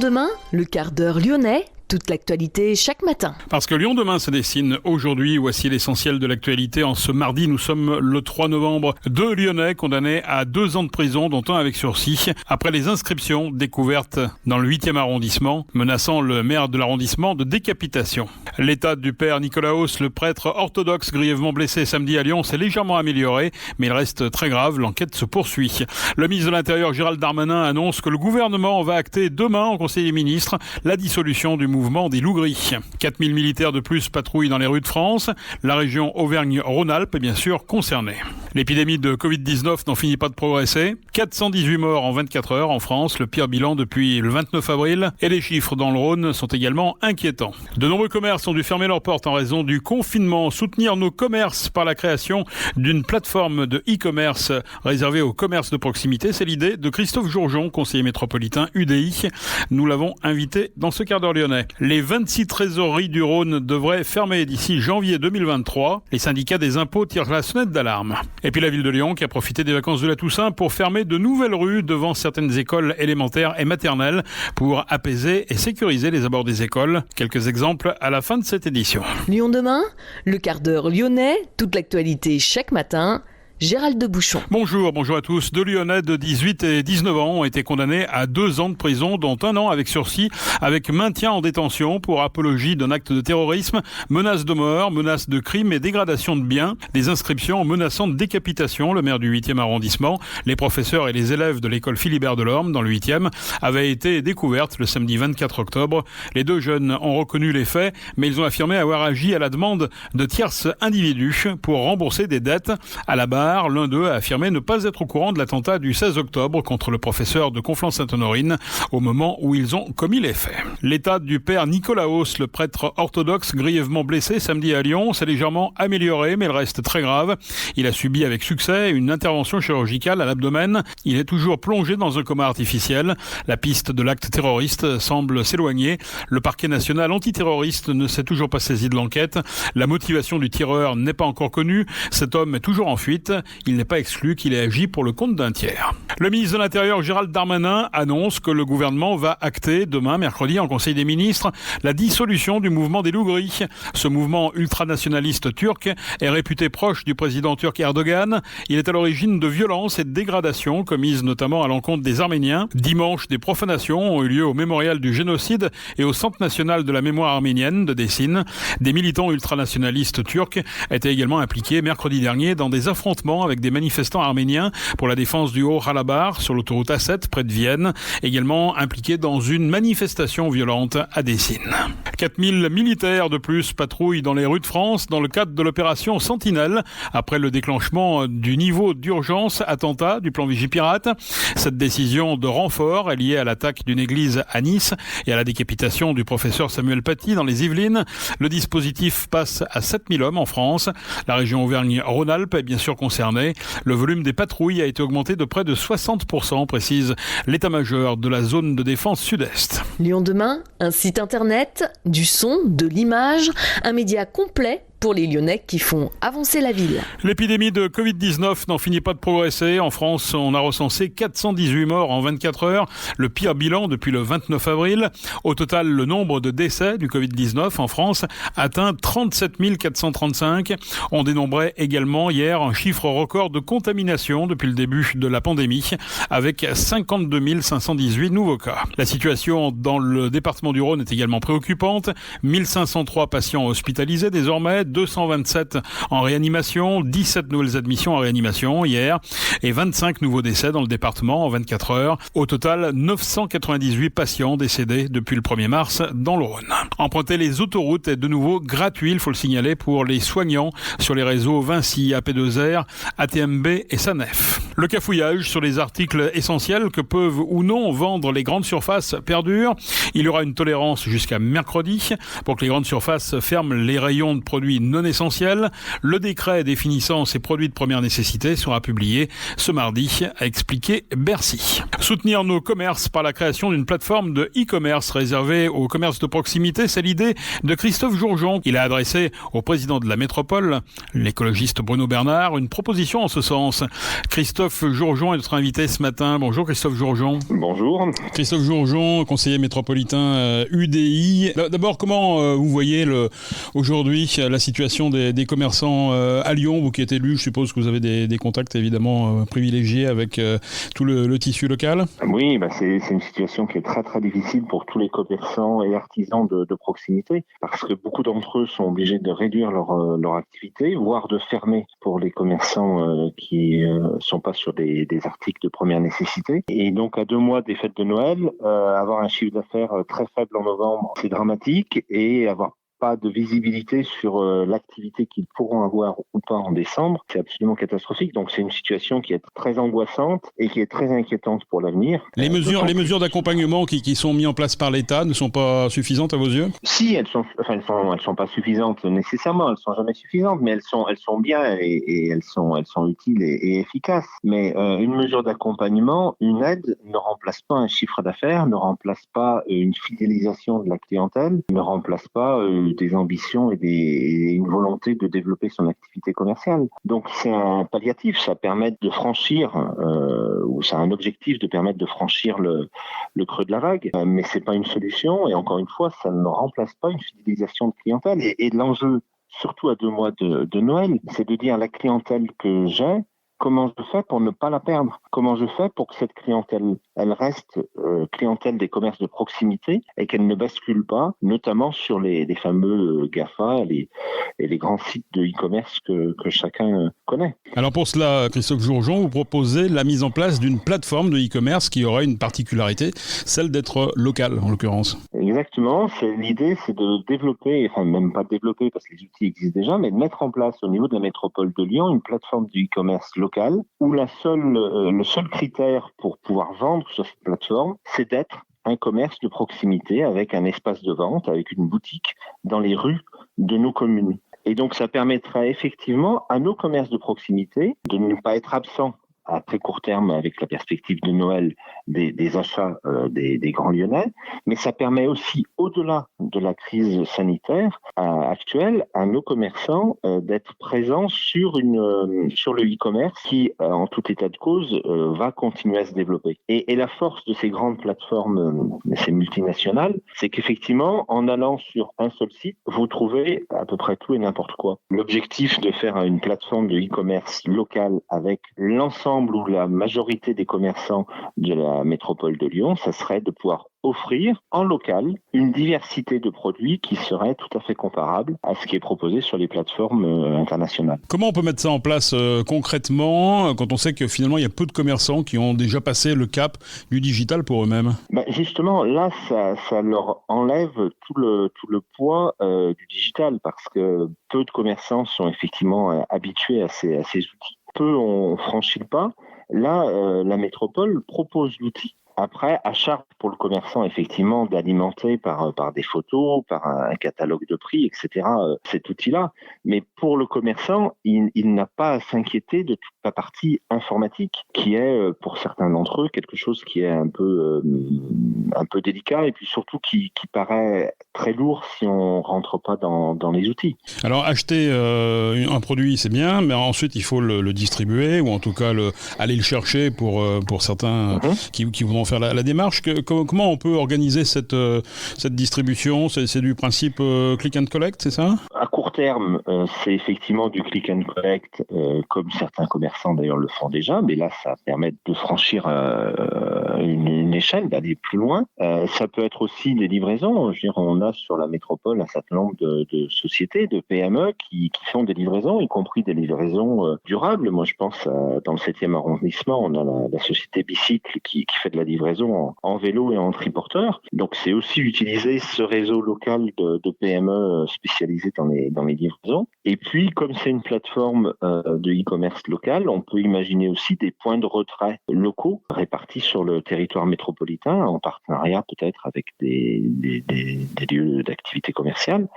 Lyon demain, le quart d'heure lyonnais, toute l'actualité chaque matin. Parce que Lyon demain se dessine aujourd'hui, voici l'essentiel de l'actualité. En ce mardi, nous sommes le 3 novembre. 2 Lyonnais condamnés à 2 ans de prison, dont un avec sursis, après les inscriptions découvertes dans le 8e arrondissement, menaçant le maire de l'arrondissement de décapitation. L'état du père Nicolaos, le prêtre orthodoxe grièvement blessé samedi à Lyon, s'est légèrement amélioré, mais il reste très grave. L'enquête se poursuit. Le ministre de l'Intérieur, Gérald Darmanin, annonce que le gouvernement va acter demain au Conseil des ministres la dissolution du mouvement des loups-gris. 4000 militaires de plus patrouillent dans les rues de France. La région Auvergne-Rhône-Alpes est bien sûr concernée. L'épidémie de Covid-19 n'en finit pas de progresser. 418 morts en 24 heures en France, le pire bilan depuis le 29 avril. Et les chiffres dans le Rhône sont également inquiétants. De nombreux commerces ont dû fermer leurs portes en raison du confinement. Soutenir nos commerces par la création d'une plateforme de e-commerce réservée aux commerces de proximité, c'est l'idée de Christophe Jourjon, conseiller métropolitain UDI. Nous l'avons invité dans ce quart d'heure lyonnais. Les 26 trésoreries du Rhône devraient fermer d'ici janvier 2023. Les syndicats des impôts tirent la sonnette d'alarme. Et puis la ville de Lyon qui a profité des vacances de la Toussaint pour fermer de nouvelles rues devant certaines écoles élémentaires et maternelles pour apaiser et sécuriser les abords des écoles. Quelques exemples à la fin de cette édition. Lyon demain, le quart d'heure lyonnais, toute l'actualité chaque matin. Gérald de Bouchon. Bonjour à tous. 2 Lyonnais de 18 et 19 ans ont été condamnés à 2 ans de prison, dont 1 an avec sursis, avec maintien en détention pour apologie d'un acte de terrorisme, menace de mort, menace de crime et dégradation de biens, des inscriptions menaçant de décapitation. Le maire du 8e arrondissement, les professeurs et les élèves de l'école Philibert Delorme dans le 8e avaient été découvertes le samedi 24 octobre. Les 2 jeunes ont reconnu les faits, mais ils ont affirmé avoir agi à la demande de tierces individus pour rembourser des dettes. À la barre, l'un d'eux a affirmé ne pas être au courant de l'attentat du 16 octobre contre le professeur de Conflans-Sainte-Honorine au moment où ils ont commis les faits. L'état du père Nicolaos, le prêtre orthodoxe grièvement blessé samedi à Lyon, s'est légèrement amélioré, mais il reste très grave. Il a subi avec succès une intervention chirurgicale à l'abdomen. Il est toujours plongé dans un coma artificiel. La piste de l'acte terroriste semble s'éloigner. Le parquet national antiterroriste ne s'est toujours pas saisi de l'enquête. La motivation du tireur n'est pas encore connue. Cet homme est toujours en fuite. Il n'est pas exclu qu'il ait agi pour le compte d'un tiers. Le ministre de l'Intérieur, Gérald Darmanin, annonce que le gouvernement va acter demain, mercredi, en Conseil des ministres, la dissolution du mouvement des loups-gris. Ce mouvement ultranationaliste turc est réputé proche du président turc Erdogan. Il est à l'origine de violences et de dégradations commises notamment à l'encontre des Arméniens. Dimanche, des profanations ont eu lieu au mémorial du génocide et au Centre national de la mémoire arménienne de Dessine. Des militants ultranationalistes turcs étaient également impliqués mercredi dernier dans des affrontements avec des manifestants arméniens pour la défense du Haut-Halabar sur l'autoroute A7 près de Vienne, également impliqués dans une manifestation violente à Dessine. 4000 militaires de plus patrouillent dans les rues de France dans le cadre de l'opération Sentinelle après le déclenchement du niveau d'urgence attentat du plan Vigipirate. Cette décision de renfort est liée à l'attaque d'une église à Nice et à la décapitation du professeur Samuel Paty dans les Yvelines. Le dispositif passe à 7000 hommes en France. La région Auvergne-Rhône-Alpes est bien sûr concernée. Le volume des patrouilles a été augmenté de près de 60%, précise l'état-major de la zone de défense sud-est. Lyon demain, un site internet, du son, de l'image, un média complet pour les Lyonnais qui font avancer la ville. L'épidémie de Covid-19 n'en finit pas de progresser. En France, on a recensé 418 morts en 24 heures, le pire bilan depuis le 29 avril. Au total, le nombre de décès du Covid-19 en France atteint 37 435. On dénombrait également hier un chiffre record de contamination depuis le début de la pandémie, avec 52 518 nouveaux cas. La situation dans le département du Rhône est également préoccupante. 1503 patients hospitalisés désormais, 227 en réanimation, 17 nouvelles admissions en réanimation hier et 25 nouveaux décès dans le département en 24 heures. Au total, 998 patients décédés depuis le 1er mars dans le Rhône. Emprunter les autoroutes est de nouveau gratuit, il faut le signaler, pour les soignants sur les réseaux Vinci, AP2R, ATMB et SANEF. Le cafouillage sur les articles essentiels que peuvent ou non vendre les grandes surfaces perdure. Il y aura une tolérance jusqu'à mercredi pour que les grandes surfaces ferment les rayons de produits produits non essentiels. Le décret définissant ces produits de première nécessité sera publié ce mardi, a expliqué Bercy. Soutenir nos commerces par la création d'une plateforme de e-commerce réservée aux commerces de proximité, c'est l'idée de Christophe Jourgeon. Il a adressé au président de la métropole, l'écologiste Bruno Bernard, une proposition en ce sens. Christophe Jourgeon est notre invité ce matin. Bonjour Christophe Jourgeon. Bonjour. Christophe Jourgeon, conseiller métropolitain UDI. D'abord, comment vous voyez aujourd'hui la situation des commerçants à Lyon, vous qui êtes élu, je suppose que vous avez des contacts évidemment privilégiés avec tout le tissu local? Oui, c'est une situation qui est très très difficile pour tous les commerçants et artisans de proximité, parce que beaucoup d'entre eux sont obligés de réduire leur activité, voire de fermer pour les commerçants qui sont pas sur des articles de première nécessité. Et donc à 2 mois des fêtes de Noël, avoir un chiffre d'affaires très faible en novembre, c'est dramatique, et avoir pas de visibilité sur l'activité qu'ils pourront avoir ou pas en décembre, c'est absolument catastrophique. Donc c'est une situation qui est très angoissante et qui est très inquiétante pour l'avenir. Les mesures d'accompagnement qui sont mises en place par l'État ne sont pas suffisantes à vos yeux? Si, elles sont pas suffisantes nécessairement, elles sont jamais suffisantes, mais elles sont bien et elles sont utiles et efficaces. Mais une mesure d'accompagnement, une aide ne remplace pas un chiffre d'affaires, ne remplace pas une fidélisation de la clientèle, ne remplace pas des ambitions et une volonté de développer son activité commerciale. Donc c'est un palliatif, ça permet de franchir, ou c'est un objectif de permettre de franchir le creux de la vague, mais c'est pas une solution, et encore une fois, ça ne remplace pas une fidélisation de clientèle. Et l'enjeu, surtout à 2 mois de Noël, c'est de dire à la clientèle que j'ai, comment je fais pour ne pas la perdre? Comment je fais pour que cette clientèle, elle reste clientèle des commerces de proximité et qu'elle ne bascule pas, notamment sur les fameux GAFA et les grands sites de e-commerce que chacun connaît. Alors pour cela, Christophe Jourgeon, vous proposez la mise en place d'une plateforme de e-commerce qui aurait une particularité, celle d'être locale en l'occurrence. Exactement, l'idée c'est de développer, enfin même pas de développer parce que les outils existent déjà, mais de mettre en place au niveau de la métropole de Lyon une plateforme de e-commerce local où le seul critère pour pouvoir vendre sur cette plateforme, c'est d'être un commerce de proximité avec un espace de vente, avec une boutique dans les rues de nos communes. Et donc ça permettra effectivement à nos commerces de proximité de ne pas être absents à très court terme avec la perspective de Noël des achats des grands Lyonnais, mais ça permet aussi, au-delà de la crise sanitaire actuelle, à nos commerçants d'être présents sur le e-commerce qui, en tout état de cause, va continuer à se développer. Et la force de ces grandes plateformes, ces multinationales, c'est qu'effectivement, en allant sur un seul site, vous trouvez à peu près tout et n'importe quoi. L'objectif de faire une plateforme de e-commerce locale avec l'ensemble ou la majorité des commerçants de la métropole de Lyon, ça serait de pouvoir offrir en local une diversité de produits qui serait tout à fait comparable à ce qui est proposé sur les plateformes internationales. Comment on peut mettre ça en place concrètement quand on sait que finalement il y a peu de commerçants qui ont déjà passé le cap du digital pour eux-mêmes? Justement, là, ça leur enlève tout le poids du digital parce que peu de commerçants sont effectivement habitués à ces outils. Peu ont franchi le pas. Là, la métropole propose l'outil. Après, à charge pour le commerçant, effectivement, d'alimenter par des photos, par un catalogue de prix, etc., cet outil-là. Mais pour le commerçant, il n'a pas à s'inquiéter de toute la partie informatique, qui est, pour certains d'entre eux, quelque chose qui est un peu délicat et puis surtout qui paraît très lourd si on rentre pas dans les outils. Alors, acheter un produit, c'est bien, mais ensuite, il faut le distribuer ou en tout cas aller le chercher pour certains qui vont faire la démarche. Comment on peut organiser cette distribution? C'est du principe click and collect, c'est ça? À court terme, c'est effectivement du click and collect, comme certains commerçants d'ailleurs le font déjà, mais là, ça permet de franchir une échelle, d'aller plus loin. Ça peut être aussi des livraisons. Je veux dire, on a sur la métropole un certain nombre de sociétés, de PME qui font des livraisons, y compris des livraisons durables. Moi, je pense dans le 7e arrondissement, on a la société Bicycle qui fait de la livraison en vélo et en triporteur. Donc, c'est aussi utiliser ce réseau local de PME spécialisé dans dans les livraisons. Et puis, comme c'est une plateforme de e-commerce local, on peut imaginer aussi des points de retrait locaux répartis sur le territoire métropolitain, en partenariat peut-être avec des lieux d'activité commerciale.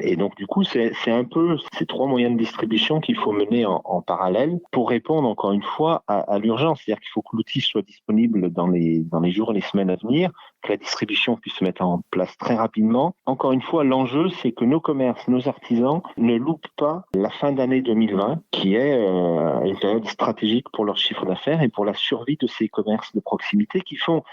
Et donc, du coup, c'est un peu ces trois moyens de distribution qu'il faut mener en parallèle pour répondre, encore une fois, à l'urgence. C'est-à-dire qu'il faut que l'outil soit disponible dans les jours et les semaines à venir, que la distribution puisse se mettre en place très rapidement. Encore une fois, l'enjeu, c'est que nos commerces, nos artisans ne loupent pas la fin d'année 2020, qui est une période stratégique pour leur chiffre d'affaires et pour la survie de ces commerces de proximité qui font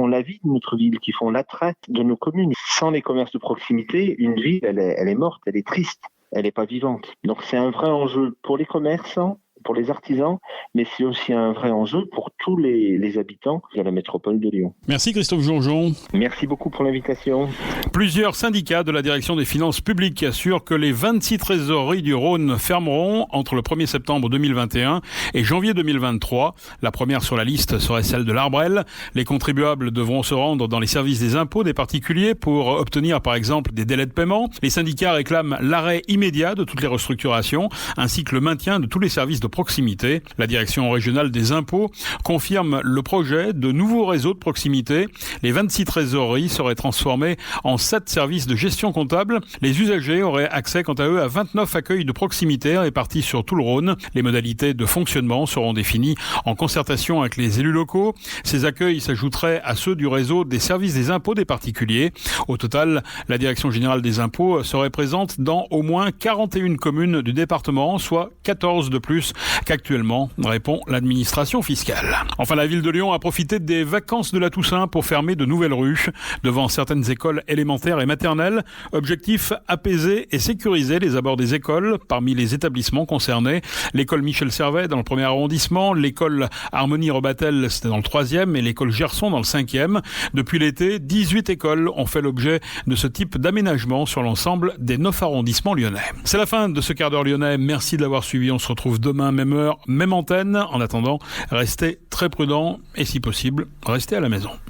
la vie de notre ville, qui font l'attrait de nos communes. Sans les commerces de proximité, une ville, elle est morte, elle est triste, elle n'est pas vivante. Donc c'est un vrai enjeu pour les commerçants, pour les artisans, mais c'est aussi un vrai enjeu pour tous les habitants de la métropole de Lyon. Merci Christophe Jourjon. Merci beaucoup pour l'invitation. Plusieurs syndicats de la direction des finances publiques assurent que les 26 trésoreries du Rhône fermeront entre le 1er septembre 2021 et janvier 2023. La première sur la liste serait celle de l'Arbrelle. Les contribuables devront se rendre dans les services des impôts des particuliers pour obtenir par exemple des délais de paiement. Les syndicats réclament l'arrêt immédiat de toutes les restructurations ainsi que le maintien de tous les services de proximité. La direction régionale des impôts confirme le projet de nouveaux réseaux de proximité. Les 26 trésoreries seraient transformées en 7 services de gestion comptable. Les usagers auraient accès quant à eux à 29 accueils de proximité répartis sur tout le Rhône. Les modalités de fonctionnement seront définies en concertation avec les élus locaux. Ces accueils s'ajouteraient à ceux du réseau des services des impôts des particuliers. Au total, la direction générale des impôts serait présente dans au moins 41 communes du département, soit 14 de plus qu'actuellement, répond l'administration fiscale. Enfin, la ville de Lyon a profité des vacances de la Toussaint pour fermer de nouvelles rues devant certaines écoles élémentaires et maternelles. Objectif, apaiser et sécuriser les abords des écoles. Parmi les établissements concernés, l'école Michel Servet dans le 1er arrondissement, l'école Harmonie Rebattel, c'était dans le 3e, et l'école Gerson dans le 5e. Depuis l'été, 18 écoles ont fait l'objet de ce type d'aménagement sur l'ensemble des 9 arrondissements lyonnais. C'est la fin de ce quart d'heure lyonnais. Merci de l'avoir suivi. On se retrouve demain, même heure, même antenne. En attendant, restez très prudents et si possible, restez à la maison.